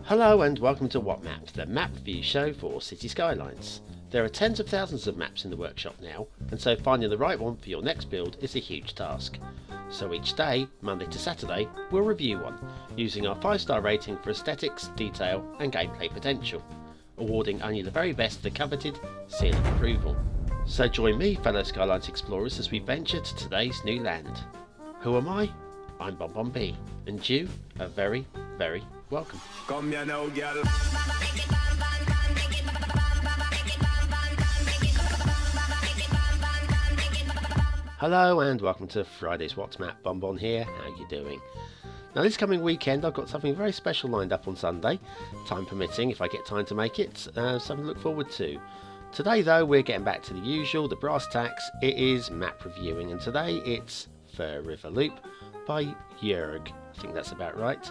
Hello and welcome to What Map, the map review show for Cities Skylines. There are tens of thousands of maps in the workshop now, and so finding the right one for your next build is a huge task. So each day, Monday to Saturday, we'll review one, using our 5-star rating for aesthetics, detail and gameplay potential, awarding only the very best the coveted seal of approval. So join me, fellow Skylines explorers, as we venture to today's new land. Who am I? I'm BonBonB, and you are very, very welcome. Come here now, girl. Hello and welcome to Friday's What's Map. BonBon here. How you doing? Now this coming weekend I've got something very special lined up on Sunday, time permitting if I get time to make it, something to look forward to. Today though we're getting back to the usual, the brass tacks. It is map reviewing, and today it's Fur River Loop by Yoerg. I think that's about right.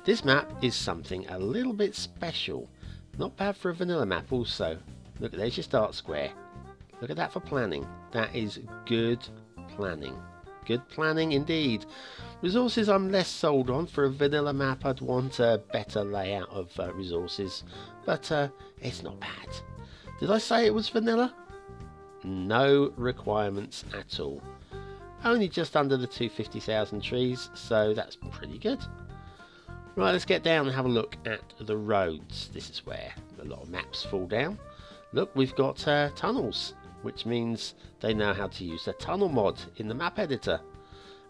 This map is something a little bit special. Not bad for a vanilla map also. Look, there's your start square. Look at that for planning. That is good planning. Good planning indeed. Resources I'm less sold on. For a vanilla map I'd want a better layout of resources. But it's not bad. Did I say it was vanilla? No requirements at all. Only just under the 250,000 trees, so that's pretty good. Right, let's get down and have a look at the roads. This is where a lot of maps fall down. Look, we've got tunnels, which means they know how to use the tunnel mod in the map editor.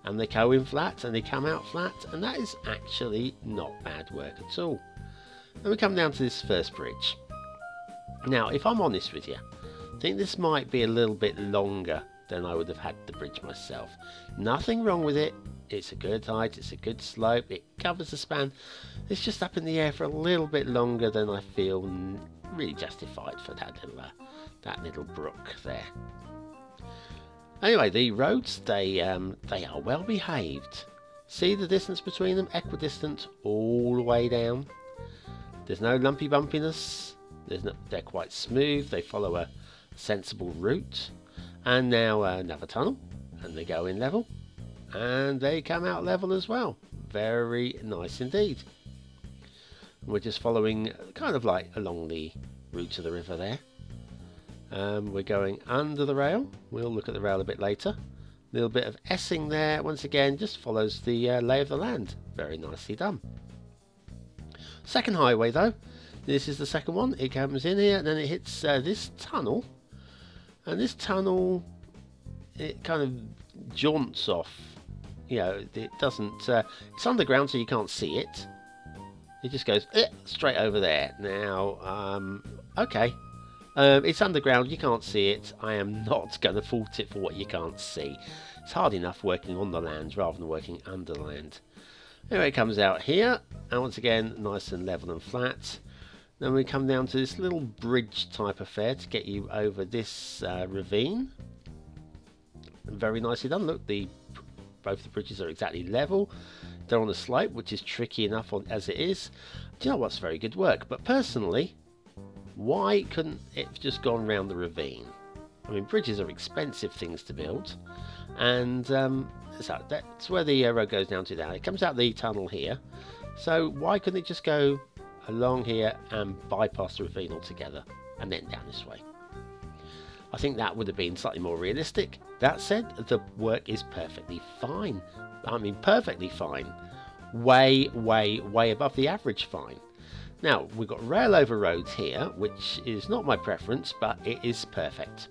And they go in flat and they come out flat, and that is actually not bad work at all. And we come down to this first bridge. Now, if I'm honest with you, I think this might be a little bit longer than I would have had the bridge myself. Nothing wrong with it. It's a good height, it's a good slope, it covers the span. It's just up in the air for a little bit longer than I feel really justified for that little brook there. Anyway, the roads, they are well behaved. See the distance between them, equidistant all the way down. There's no lumpy bumpiness. They're quite smooth. They follow a sensible route. And now another tunnel, and they go in level, and they come out level as well. Very nice indeed. We're just following kind of like along the route of the river there. We're going under the rail. We'll look at the rail a bit later. A little bit of S-ing there. Once again, just follows the lay of the land. Very nicely done. Second highway though. This is the second one. It comes in here and then it hits this tunnel. And this tunnel, it kind of jaunts off. You know, it doesn't. It's underground, so you can't see it. It just goes straight over there. Now, okay, it's underground. You can't see it. I am not going to fault it for what you can't see. It's hard enough working on the land rather than working under the land. Anyway, it comes out here, and once again, nice and level and flat. Then we come down to this little bridge type affair to get you over this ravine. Very nicely done. Look, both the bridges are exactly level. They're on a slope, which is tricky enough as it is. Do you know what's very good work? But personally, why couldn't it have just gone round the ravine? I mean, bridges are expensive things to build. And so that's where the road goes down to now. It comes out the tunnel here. So why couldn't it just go along here and bypass the ravine altogether and then down this way? I think that would have been slightly more realistic. That said, the work is perfectly fine. I mean, perfectly fine. Way, way, way above the average fine. Now, we've got rail over roads here, which is not my preference, but it is perfect.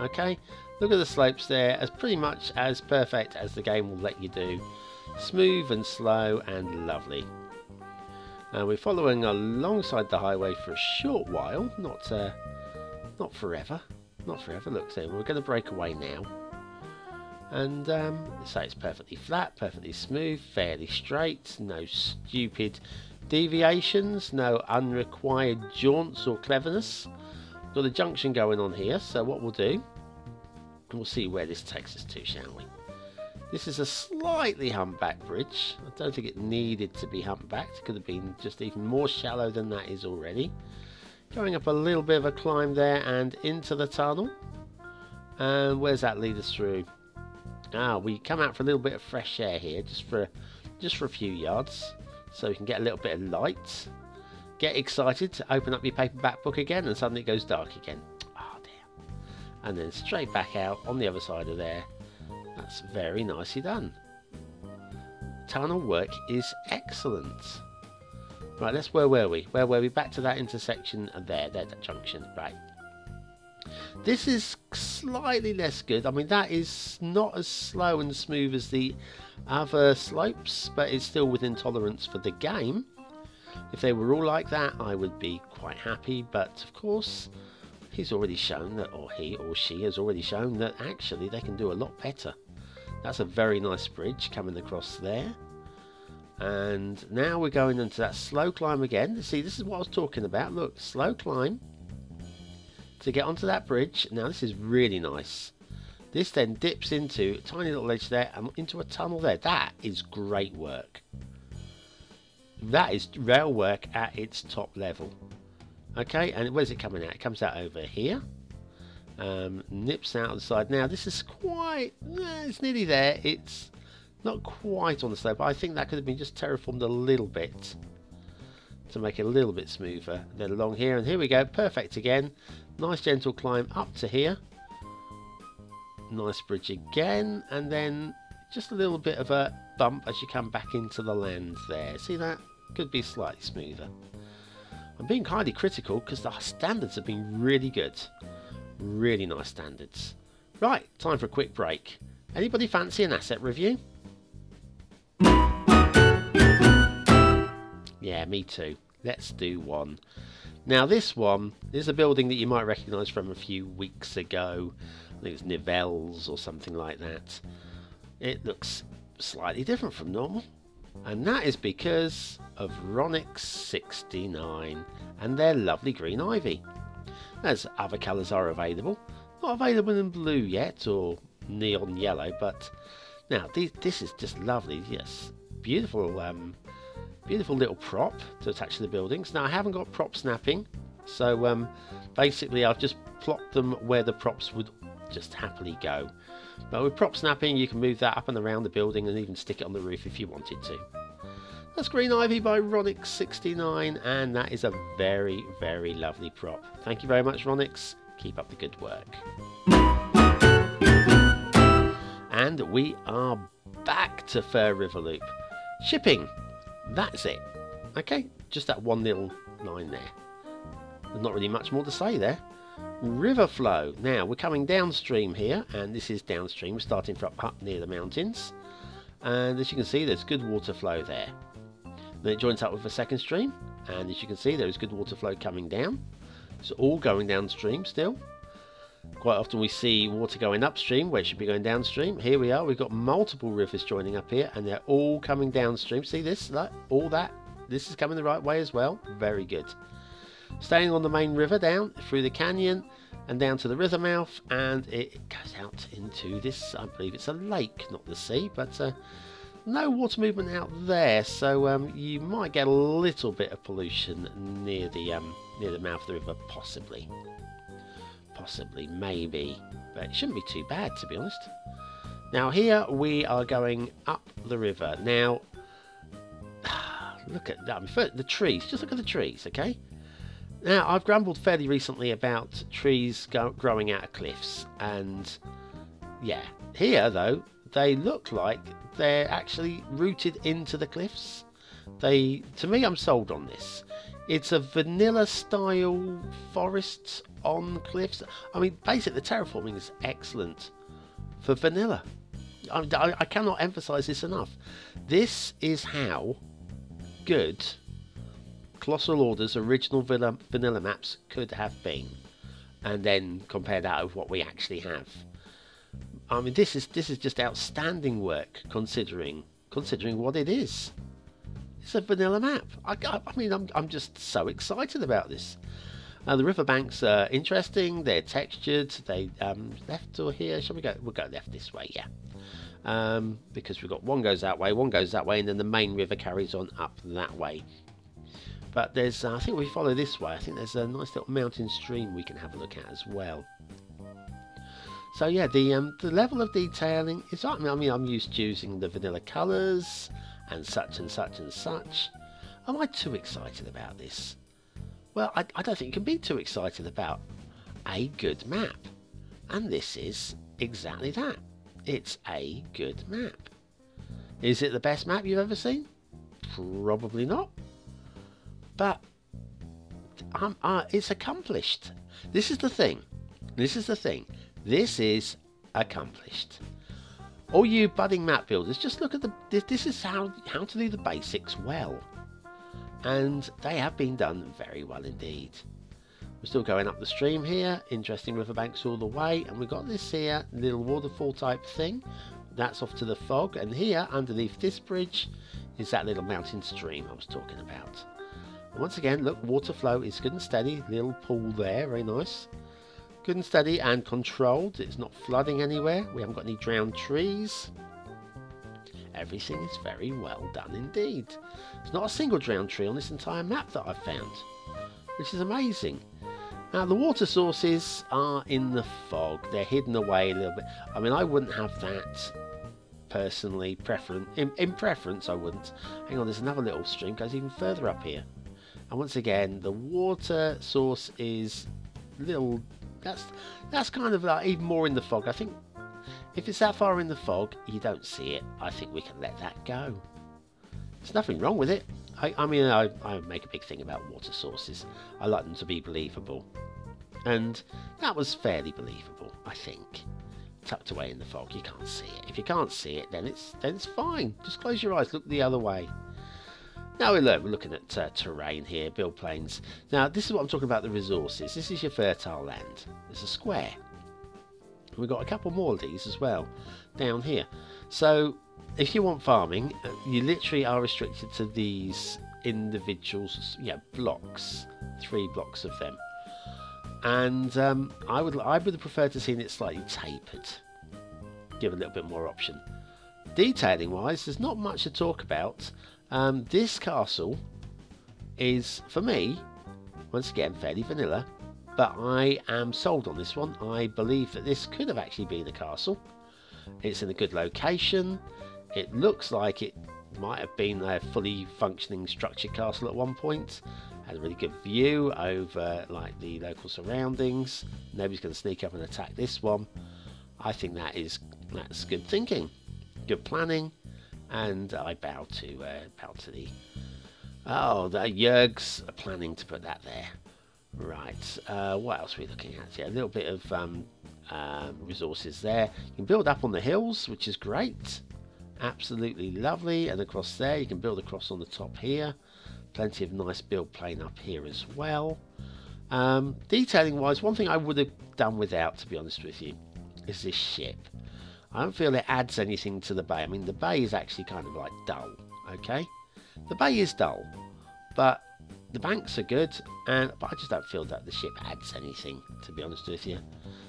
Okay, look at the slopes there, as pretty much as perfect as the game will let you do. Smooth and slow and lovely. We're following alongside the highway for a short while, not forever. Not forever. Look, so we're going to break away now. And so it's perfectly flat, perfectly smooth, fairly straight, no stupid deviations, no unrequired jaunts or cleverness. Got a junction going on here, so what we'll do, we'll see where this takes us to, shall we? This is a slightly humpback bridge. I don't think it needed to be humpbacked. It could have been just even more shallow than that is already. Going up a little bit of a climb there and into the tunnel. And where's that lead us through? We come out for a little bit of fresh air here, just for a few yards, so we can get a little bit of light. get excited to open up your paperback book again, and suddenly it goes dark again. Oh dear. And then straight back out on the other side of there. That's very nicely done. Tunnel work is excellent. Right, where were we? Where were we? Back to that intersection there, that junction. Right. This is slightly less good. I mean, that is not as slow and smooth as the other slopes, but it's still within tolerance for the game. If they were all like that, I would be quite happy, but of course, he's already shown that, or he or she has already shown that actually they can do a lot better. That's a very nice bridge coming across there. And now we're going into that slow climb again. See, this is what I was talking about. Look, slow climb to get onto that bridge. Now this is really nice. This then dips into a tiny little edge there and into a tunnel there. That is great work. That is rail work at its top level. Okay, and where's it coming out? It comes out over here. Nips out the side. Now this is quite, it's nearly there. It's not quite on the slope. I think that could have been just terraformed a little bit to make it a little bit smoother. Then along here, and here we go, perfect again. Nice gentle climb up to here. Nice bridge again, and then just a little bit of a bump as you come back into the land there. See that? Could be slightly smoother. I'm being highly critical because the standards have been really good. Really nice standards. Right, time for a quick break. Anybody fancy an asset review? Yeah, me too. Let's do one. Now this one is a building that you might recognise from a few weeks ago. I think it's Nivelle's or something like that. It looks slightly different from normal. And that is because of Ronix 69 and their lovely green ivy. As other colours are available. Not available in blue yet or neon yellow, but now this is just lovely. Yes, beautiful beautiful little prop to attach to the buildings. Now I haven't got prop snapping, so basically I've just plopped them where the props would just happily go. But with prop snapping you can move that up and around the building and even stick it on the roof if you wanted to. That's Green Ivy by Ronix 69, and that is a very, very lovely prop. Thank you very much, Ronix. Keep up the good work. And we are back to Fur River Loop. Shipping. That's it. Okay, just that one little line there. There's not really much more to say there. River flow. Now we're coming downstream here, and this is downstream. We're starting from up near the mountains, and as you can see, there's good water flow there. Then it joins up with a second stream, and as you can see, there is good water flow coming down. It's all going downstream still. Quite often we see water going upstream where it should be going downstream. Here we are, we've got multiple rivers joining up here, and they're all coming downstream. See this? Like, all that. This is coming the right way as well. Very good. Staying on the main river down through the canyon and down to the river mouth, and it goes out into this, I believe it's a lake, not the sea, but no water movement out there, so you might get a little bit of pollution near the mouth of the river, possibly, maybe, but it shouldn't be too bad, to be honest. Now here we are going up the river. Now look at that. The trees, just look at the trees, okay? Now I've grumbled fairly recently about trees growing out of cliffs, and yeah, here though they look like they're actually rooted into the cliffs. To me, I'm sold on this. It's a vanilla style forest on cliffs. I mean, basically the terraforming is excellent for vanilla. I cannot emphasize this enough. This is how good Colossal Order's original vanilla maps could have been, and then compare that with what we actually have. I mean, this is just outstanding work considering what it is. It's a vanilla map. I mean, I'm just so excited about this. The riverbanks are interesting. They're textured. They left or here. Shall we go? We'll go left this way, yeah. Because we've got one goes that way, one goes that way, and then the main river carries on up that way. But there's, I think we follow this way. I think there's a nice little mountain stream we can have a look at as well. So yeah, the level of detailing is. I mean, I'm used to using the vanilla colours and such and such and such. Am I too excited about this? Well, I don't think you can be too excited about a good map. And this is exactly that. It's a good map. Is it the best map you've ever seen? Probably not. But it's accomplished. This is the thing. This is the thing. This is accomplished. All you budding map builders, just look at this is how to do the basics well. And they have been done very well indeed. We're still going up the stream here, interesting riverbanks all the way, and we've got this here little waterfall type thing. That's off to the fog, and here underneath this bridge is that little mountain stream I was talking about. And once again, look, water flow is good and steady, little pool there, very nice. Good and steady and controlled, it's not flooding anywhere, we haven't got any drowned trees. Everything is very well done indeed. There's not a single drowned tree on this entire map that I've found, which is amazing. Now the water sources are in the fog, they're hidden away a little bit. I mean, I wouldn't have that personally, in preference I wouldn't. Hang on, there's another little stream, goes even further up here. And once again, the water source is little, that's kind of like even more in the fog. I think if it's that far in the fog, you don't see it. I think we can let that go. There's nothing wrong with it. I mean, I make a big thing about water sources. I like them to be believable. And that was fairly believable, I think. Tucked away in the fog, you can't see it. If you can't see it, then it's fine. Just close your eyes, look the other way. Now we're looking at terrain here, build planes. Now this is what I'm talking about, the resources. This is your fertile land. There's a square. We've got a couple more of these as well down here. So if you want farming, you literally are restricted to these individuals, blocks, 3 blocks of them. And I would have preferred to see it slightly tapered, give a little bit more option. Detailing wise, there's not much to talk about. This castle is, for me, once again fairly vanilla, but I am sold on this one. I believe that this could have actually been a castle. It's in a good location. It looks like it might have been a fully functioning structured castle at one point. Had a really good view over like the local surroundings. Nobody's going to sneak up and attack this one. I think that's good thinking, good planning, and I bow to the Yoergs are planning to put that there. Right, what else are we looking at? Yeah, a little bit of resources there. You can build up on the hills, which is great. Absolutely lovely. And across there, you can build across on the top here. Plenty of nice build plane up here as well. Detailing wise, one thing I would have done without, to be honest with you, is this ship. I don't feel it adds anything to the bay. I mean, the bay is actually kind of like dull, okay? The bay is dull, but the banks are good, but I just don't feel that the ship adds anything, to be honest with you.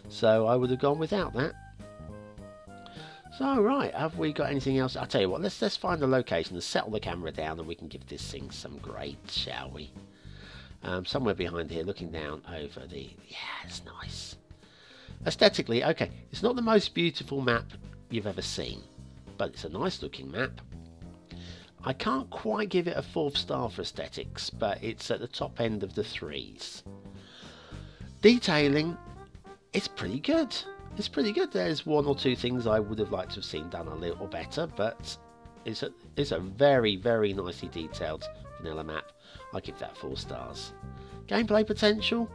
So I would have gone without that. So right, have we got anything else? I'll tell you what, let's find a location and settle the camera down, and we can give this thing some grade, shall we? Somewhere behind here, looking down over the... Yeah, it's nice. Aesthetically, okay, it's not the most beautiful map you've ever seen, but it's a nice looking map. I can't quite give it a 4th star for aesthetics, but it's at the top end of the 3s. Detailing, it's pretty good. It's pretty good. There's 1 or 2 things I would have liked to have seen done a little better, but it's a very, very nicely detailed vanilla map. I give that 4 stars. Gameplay potential,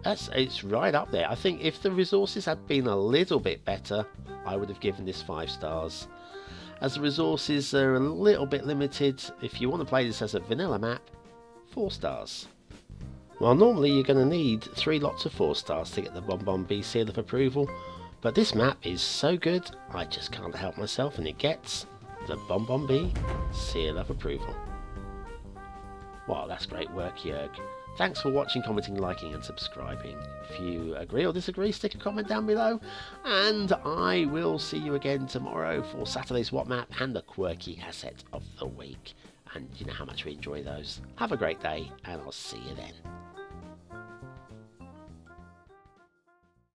it's right up there. I think if the resources had been a little bit better, I would have given this 5 stars. As the resources are a little bit limited, if you want to play this as a vanilla map, 4 stars. Well, normally you're going to need 3 lots of 4 stars to get the BonBonB seal of approval, but this map is so good, I just can't help myself, and it gets the BonBonB seal of approval. Wow, that's great work, Yoerg. Thanks for watching, commenting, liking and subscribing. If you agree or disagree, stick a comment down below, and I will see you again tomorrow for Saturday's What Map and the quirky asset of the week. And you know how much we enjoy those. Have a great day, and I'll see you then.